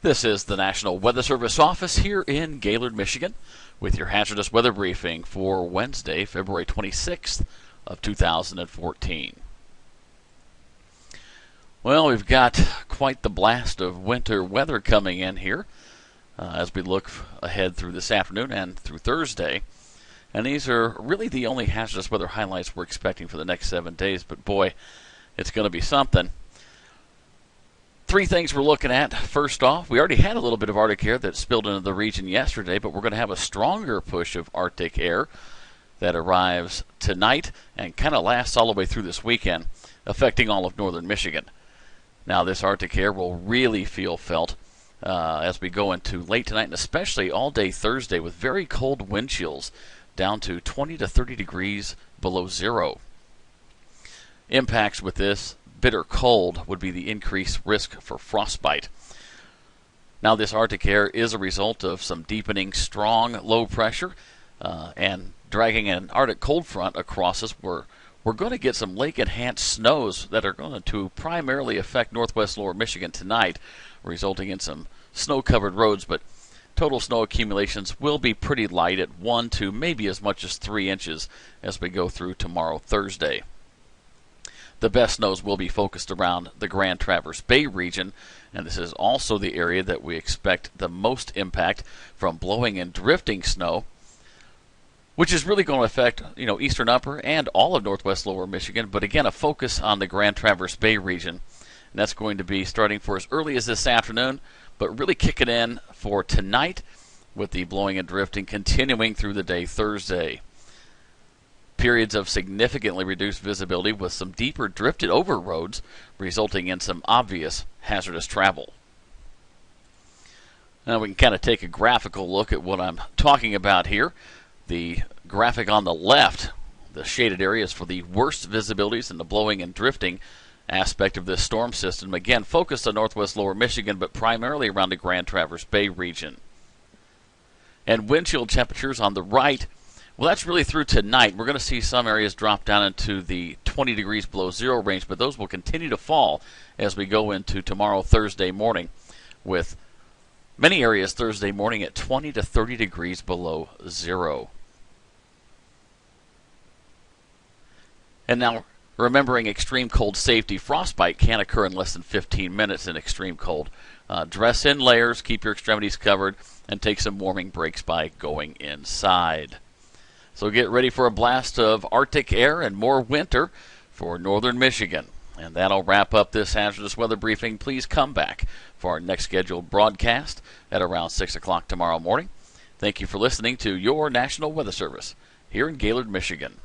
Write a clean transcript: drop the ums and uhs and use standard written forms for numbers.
This is the National Weather Service office here in Gaylord, Michigan, with your hazardous weather briefing for Wednesday, February 26th of 2014. Well, we've got quite the blast of winter weather coming in here as we look ahead through this afternoon and through Thursday. And these are really the only hazardous weather highlights we're expecting for the next 7 days. But boy, it's going to be something. Three things we're looking at. First off, we already had a little bit of Arctic air that spilled into the region yesterday, but we're going to have a stronger push of Arctic air that arrives tonight and kind of lasts all the way through this weekend, affecting all of northern Michigan. Now, this Arctic air will really feel felt as we go into late tonight and especially all day Thursday with very cold wind chills down to 20 to 30 degrees below zero. Impacts with this bitter cold would be the increased risk for frostbite. Now, this Arctic air is a result of some deepening strong low pressure and dragging an Arctic cold front across us. We're going to get some lake-enhanced snows that are going to primarily affect northwest lower Michigan tonight, resulting in some snow-covered roads, but total snow accumulations will be pretty light at 1 to maybe as much as 3 inches as we go through tomorrow, Thursday. The best snows will be focused around the Grand Traverse Bay region, and this is also the area that we expect the most impact from blowing and drifting snow, which is really going to affect, eastern upper and all of northwest lower Michigan, but again, a focus on the Grand Traverse Bay region. And that's going to be starting for as early as this afternoon, but really kicking in for tonight with the blowing and drifting continuing through the day Thursday. Periods of significantly reduced visibility with some deeper drifted over roads, resulting in some obvious hazardous travel. Now we can kind of take a graphical look at what I'm talking about here. The graphic on the left, the shaded areas for the worst visibilities in the blowing and drifting aspect of this storm system. Again, focused on northwest lower Michigan, but primarily around the Grand Traverse Bay region. And wind chill temperatures on the right, well, that's really through tonight. We're going to see some areas drop down into the 20 degrees below zero range, but those will continue to fall as we go into tomorrow, Thursday morning, with many areas Thursday morning at 20 to 30 degrees below zero. And now, remembering extreme cold safety, frostbite can occur in less than 15 minutes in extreme cold. Dress in layers, keep your extremities covered, and take some warming breaks by going inside. So get ready for a blast of Arctic air and more winter for northern Michigan. And that'll wrap up this hazardous weather briefing. Please come back for our next scheduled broadcast at around 6 o'clock tomorrow morning. Thank you for listening to your National Weather Service here in Gaylord, Michigan.